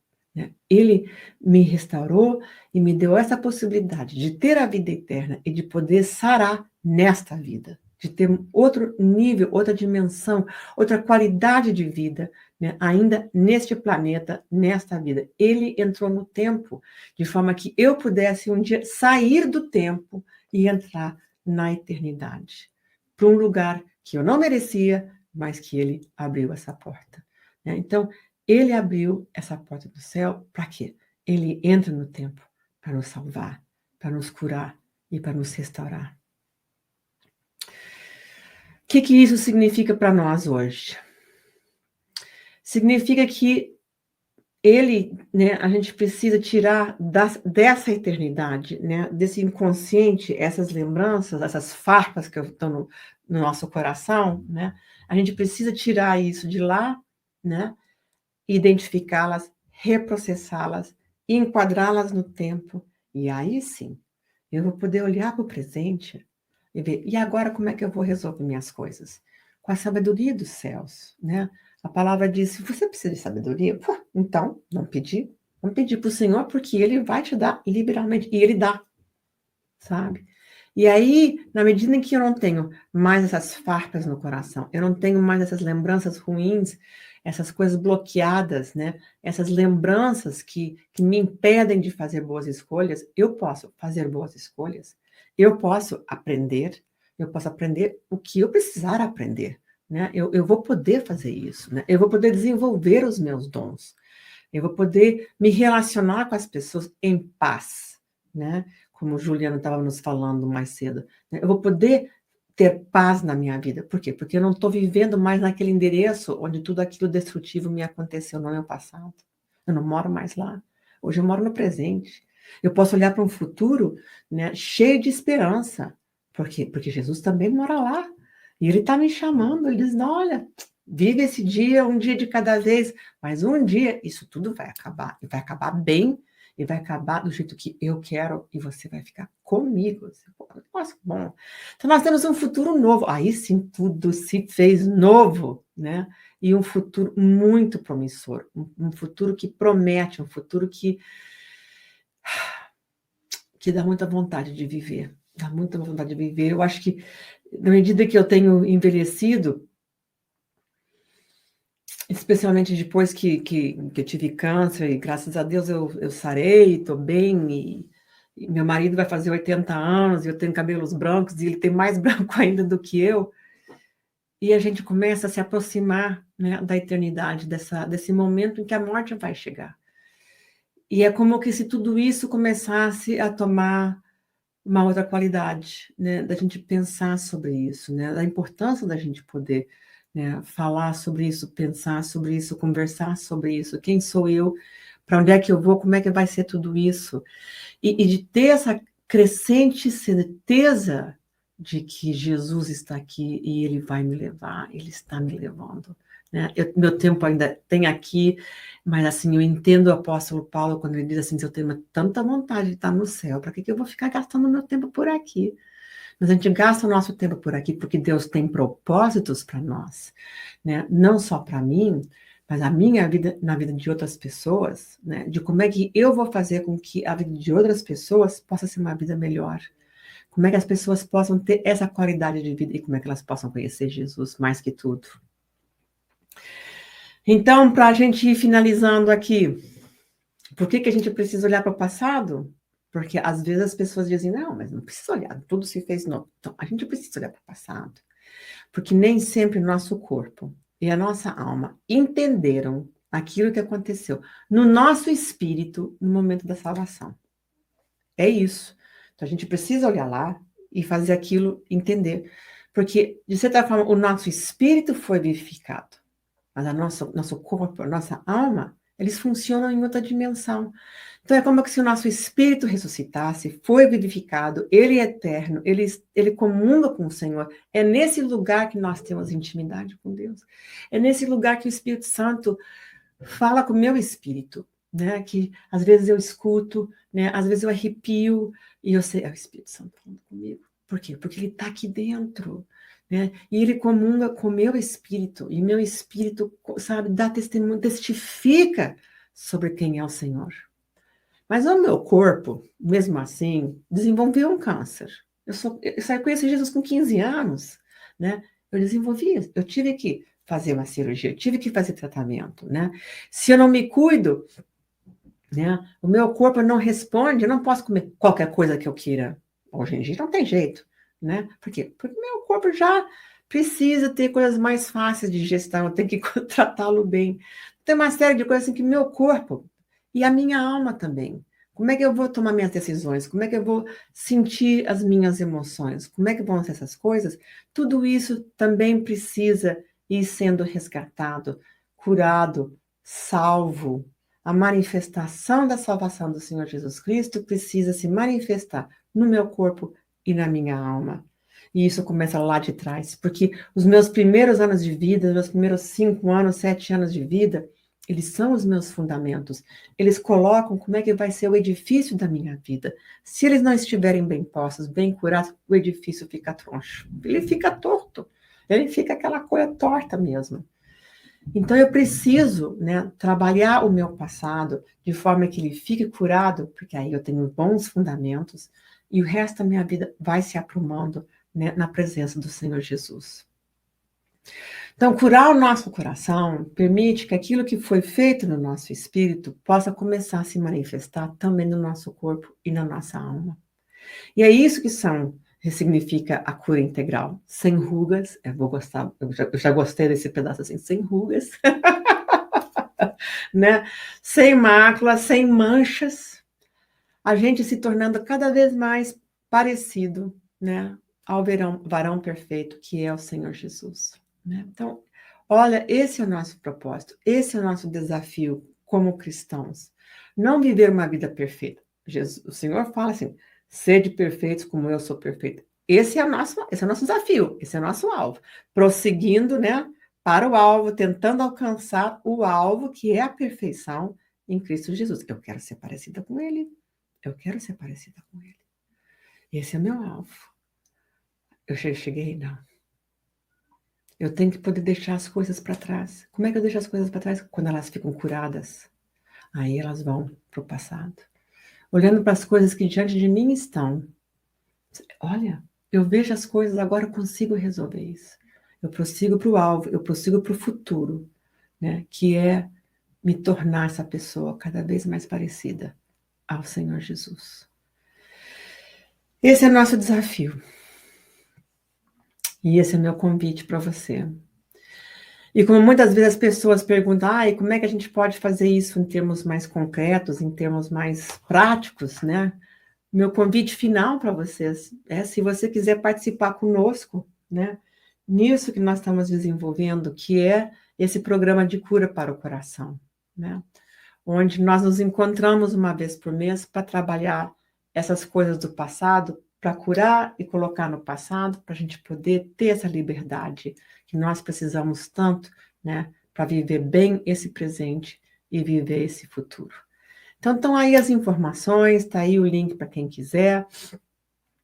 Ele me restaurou e me deu essa possibilidade de ter a vida eterna e de poder sarar nesta vida, de ter outro nível, outra dimensão, outra qualidade de vida, né, ainda neste planeta, nesta vida. Ele entrou no tempo de forma que eu pudesse um dia sair do tempo e entrar na eternidade, para um lugar que eu não merecia, mas que ele abriu essa porta. Né? Então, ele abriu essa porta do céu para quê? Ele entra no tempo para nos salvar, para nos curar e para nos restaurar. O que isso significa para nós hoje? Significa que ele, né, a gente precisa tirar dessa eternidade, né, desse inconsciente, essas lembranças, essas farpas que estão no nosso coração, né? A gente precisa tirar isso de lá, né? Identificá-las, reprocessá-las, enquadrá-las no tempo, e aí sim, eu vou poder olhar para o presente e ver, e agora como é que eu vou resolver minhas coisas? Com a sabedoria dos céus, né? A palavra diz, se você precisa de sabedoria, então, vamos pedir para o Senhor, porque Ele vai te dar liberalmente, e Ele dá, sabe? E aí, na medida em que eu não tenho mais essas farpas no coração, eu não tenho mais essas lembranças ruins, essas coisas bloqueadas, né? Essas lembranças que me impedem de fazer boas escolhas, eu posso fazer boas escolhas, eu posso aprender o que eu precisar aprender, né? Eu vou poder fazer isso, né? Eu vou poder desenvolver os meus dons, eu vou poder me relacionar com as pessoas em paz, né? Como o Juliano estava nos falando mais cedo, né? Eu vou poder ter paz na minha vida. Por quê? Porque eu não estou vivendo mais naquele endereço onde tudo aquilo destrutivo me aconteceu no meu passado. Eu não moro mais lá. Hoje eu moro no presente. Eu posso olhar para um futuro, né, cheio de esperança. Por quê? Porque Jesus também mora lá. E Ele está me chamando. Ele diz, olha, vive esse dia, um dia de cada vez. Mas um dia isso tudo vai acabar. E vai acabar bem. E vai acabar do jeito que eu quero, e você vai ficar comigo. Nossa, bom. Então, nós temos um futuro novo. Aí sim, tudo se fez novo, né? e um futuro muito promissor, um futuro que promete, um futuro que dá muita vontade de viver, dá muita vontade de viver. Eu acho que, na medida que eu tenho envelhecido, especialmente depois que eu tive câncer, e graças a Deus eu sarei, estou bem, e meu marido vai fazer 80 anos, e eu tenho cabelos brancos, e ele tem mais branco ainda do que eu, e a gente começa a se aproximar, né, da eternidade, desse momento em que a morte vai chegar. E é como que se tudo isso começasse a tomar uma outra qualidade, né, da gente pensar sobre isso, né, da importância da gente poder, né, falar sobre isso, pensar sobre isso, conversar sobre isso, quem sou eu, para onde é que eu vou, como é que vai ser tudo isso, e de ter essa crescente certeza de que Jesus está aqui e Ele vai me levar, Ele está me levando. Né? Meu tempo ainda tem aqui, mas assim, eu entendo o apóstolo Paulo quando ele diz assim, se eu tenho tanta vontade de estar no céu, para que eu vou ficar gastando meu tempo por aqui? Mas a gente gasta o nosso tempo por aqui porque Deus tem propósitos para nós, né? Não só para mim, mas a minha vida, na vida de outras pessoas, né? De como é que eu vou fazer com que a vida de outras pessoas possa ser uma vida melhor. Como é que as pessoas possam ter essa qualidade de vida e como é que elas possam conhecer Jesus mais que tudo. Então, para a gente ir finalizando aqui, por que a gente precisa olhar para o passado? Porque às vezes as pessoas dizem, não, mas não precisa olhar, tudo se fez novo. Então, a gente precisa olhar para o passado. Porque nem sempre o nosso corpo e a nossa alma entenderam aquilo que aconteceu no nosso espírito no momento da salvação. É isso. Então a gente precisa olhar lá e fazer aquilo entender. Porque, de certa forma, o nosso espírito foi vivificado. Mas nosso corpo, a nossa alma, eles funcionam em outra dimensão. Então é como se o nosso espírito ressuscitasse, foi vivificado, ele é eterno, ele comunga com o Senhor. É nesse lugar que nós temos intimidade com Deus. É nesse lugar que o Espírito Santo fala com o meu espírito, né? Que às vezes eu escuto, né? Às vezes eu arrepio e eu sei, é o Espírito Santo falando comigo. Por quê? Porque ele está aqui dentro. Né? E ele comunga com o meu espírito, e meu espírito, sabe, dá testemunho, testifica sobre quem é o Senhor. Mas o meu corpo, mesmo assim, desenvolveu um câncer. Eu só conheci Jesus com 15 anos, né? Eu desenvolvi, eu tive que fazer uma cirurgia, eu tive que fazer tratamento, né? Se eu não me cuido, né? O meu corpo não responde, eu não posso comer qualquer coisa que eu queira. Hoje em dia não tem jeito, né? Por quê? Porque o meu corpo já precisa ter coisas mais fáceis de gestão, eu tenho que tratá-lo bem. Tem uma série de coisas assim que meu corpo e a minha alma também. Como é que eu vou tomar minhas decisões? Como é que eu vou sentir as minhas emoções? Como é que vão ser essas coisas? Tudo isso também precisa ir sendo resgatado, curado, salvo. A manifestação da salvação do Senhor Jesus Cristo precisa se manifestar no meu corpo e na minha alma. E isso começa lá de trás, porque os meus primeiros anos de vida, os meus primeiros 5 anos, 7 anos de vida, eles são os meus fundamentos. Eles colocam como é que vai ser o edifício da minha vida. Se eles não estiverem bem postos, bem curados, o edifício fica troncho. Ele fica torto. Ele fica aquela coisa torta mesmo. Então eu preciso, né, trabalhar o meu passado de forma que ele fique curado, porque aí eu tenho bons fundamentos e o resto da minha vida vai se aprumando, né, na presença do Senhor Jesus. Então, curar o nosso coração permite que aquilo que foi feito no nosso espírito possa começar a se manifestar também no nosso corpo e na nossa alma. E é isso que significa a cura integral, sem rugas. Eu já gostei desse pedaço assim, sem rugas, né? Sem máculas, sem manchas, a gente se tornando cada vez mais parecido, né, ao varão perfeito que é o Senhor Jesus. Né? Então, olha, esse é o nosso propósito, esse é o nosso desafio como cristãos. Não viver uma vida perfeita. O Senhor fala assim, sede perfeitos como eu sou perfeito. Esse é o nosso desafio, esse é o nosso alvo. Prosseguindo, né, para o alvo, tentando alcançar o alvo, que é a perfeição em Cristo Jesus. Eu quero ser parecida com Ele. Eu quero ser parecida com Ele. Esse é o meu alvo. Eu cheguei? Não. Eu tenho que poder deixar as coisas para trás. Como é que eu deixo as coisas para trás? Quando elas ficam curadas, aí elas vão para o passado. Olhando para as coisas que diante de mim estão. Olha, eu vejo as coisas, agora eu consigo resolver isso. Eu prossigo para o alvo, eu prossigo para o futuro, né? Que é me tornar essa pessoa cada vez mais parecida ao Senhor Jesus. Esse é o nosso desafio. E esse é o meu convite para você. E como muitas vezes as pessoas perguntam, e como é que a gente pode fazer isso em termos mais concretos, em termos mais práticos, né? Meu convite final para vocês é, se você quiser participar conosco, né? Nisso que nós estamos desenvolvendo, que é esse programa de cura para o coração, né? Onde nós nos encontramos uma vez por mês para trabalhar essas coisas do passado, para curar e colocar no passado, para a gente poder ter essa liberdade que nós precisamos tanto, né, para viver bem esse presente e viver esse futuro. Então, estão aí as informações, está aí o link para quem quiser.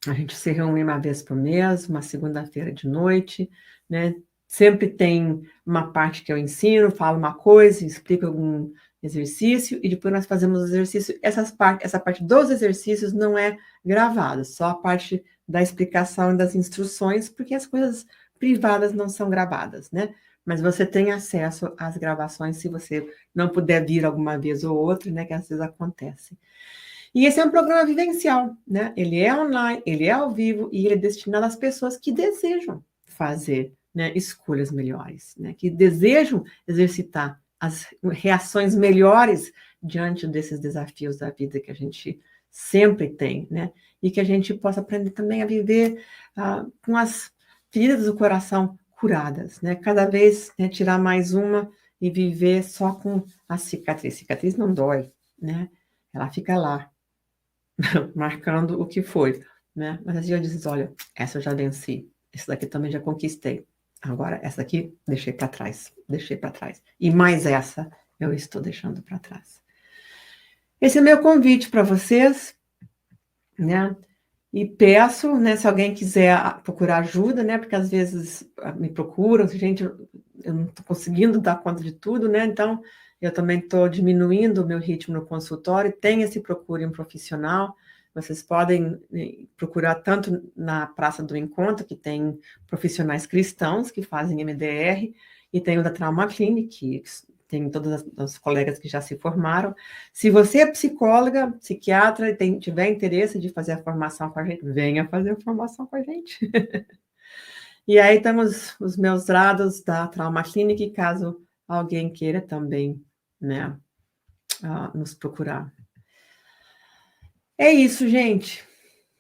A gente se reúne uma vez por mês, uma segunda-feira de noite, né? Sempre tem uma parte que eu ensino, falo uma coisa, explico algum exercício, e depois nós fazemos o exercício. Essa parte dos exercícios não é gravada, só a parte da explicação e das instruções, porque as coisas privadas não são gravadas, né? Mas você tem acesso às gravações se você não puder vir alguma vez ou outra, né? Que às vezes acontece. E esse é um programa vivencial, né? Ele é online, ele é ao vivo e ele é destinado às pessoas que desejam fazer, né, escolhas melhores, né? Que desejam exercitar as reações melhores diante desses desafios da vida que a gente sempre tem, né? E que a gente possa aprender também a viver com as feridas do coração curadas, né? Cada vez, né, tirar mais uma e viver só com a cicatriz. Cicatriz não dói, né? Ela fica lá, marcando o que foi, né? Mas assim eu disse, olha, essa eu já venci, essa daqui também já conquistei. Agora, essa daqui deixei para trás. E mais essa eu estou deixando para trás. Esse é meu convite para vocês, né? E peço, né, se alguém quiser procurar ajuda, né? Porque às vezes me procuram, gente, eu não estou conseguindo dar conta de tudo, né? Então, eu também estou diminuindo o meu ritmo no consultório, tem esse procure um profissional. Vocês podem procurar tanto na Praça do Encontro, que tem profissionais cristãos que fazem MDR, e tem o da Trauma Clinic, que tem todas as colegas que já se formaram. Se você é psicóloga, psiquiatra e tiver interesse de fazer a formação com a gente, venha fazer a formação com a gente. E aí temos os meus dados da Trauma Clinic, caso alguém queira também, né, nos procurar. É isso, gente.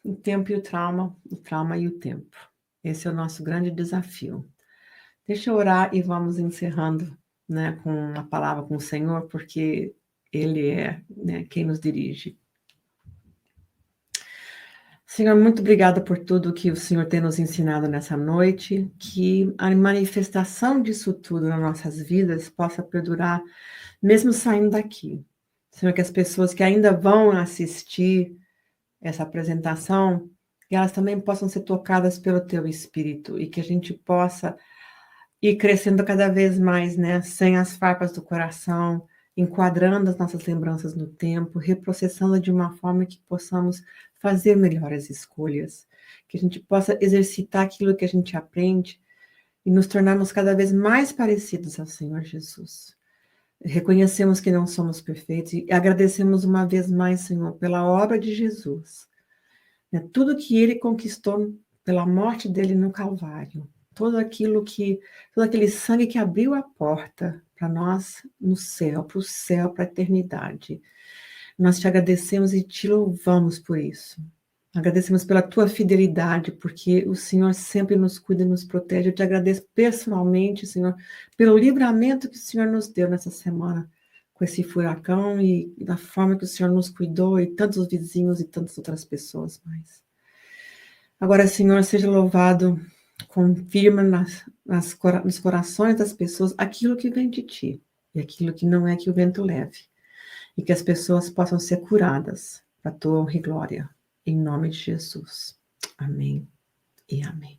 O tempo e o trauma e o tempo. Esse é o nosso grande desafio. Deixa eu orar e vamos encerrando, né, com a palavra com o Senhor, porque Ele é, né, quem nos dirige. Senhor, muito obrigada por tudo que o Senhor tem nos ensinado nessa noite, que a manifestação disso tudo nas nossas vidas possa perdurar, mesmo saindo daqui. Senhor, que as pessoas que ainda vão assistir essa apresentação, que elas também possam ser tocadas pelo Teu Espírito e que a gente possa ir crescendo cada vez mais, né, sem as farpas do coração, enquadrando as nossas lembranças no tempo, reprocessando de uma forma que possamos fazer melhores escolhas, que a gente possa exercitar aquilo que a gente aprende e nos tornarmos cada vez mais parecidos ao Senhor Jesus. Reconhecemos que não somos perfeitos e agradecemos uma vez mais, Senhor, pela obra de Jesus, né? Tudo que Ele conquistou pela morte dele no Calvário, todo aquele sangue que abriu a porta para nós no céu, para a eternidade. Nós te agradecemos e te louvamos por isso. Agradecemos pela tua fidelidade, porque o Senhor sempre nos cuida e nos protege. Eu te agradeço personalmente, Senhor, pelo livramento que o Senhor nos deu nessa semana, com esse furacão e da forma que o Senhor nos cuidou e tantos vizinhos e tantas outras pessoas mais. Agora, Senhor, seja louvado, confirma nos corações das pessoas aquilo que vem de ti e aquilo que não é que o vento leve. E que as pessoas possam ser curadas para a tua honra e glória. Em nome de Jesus. Amém e amém.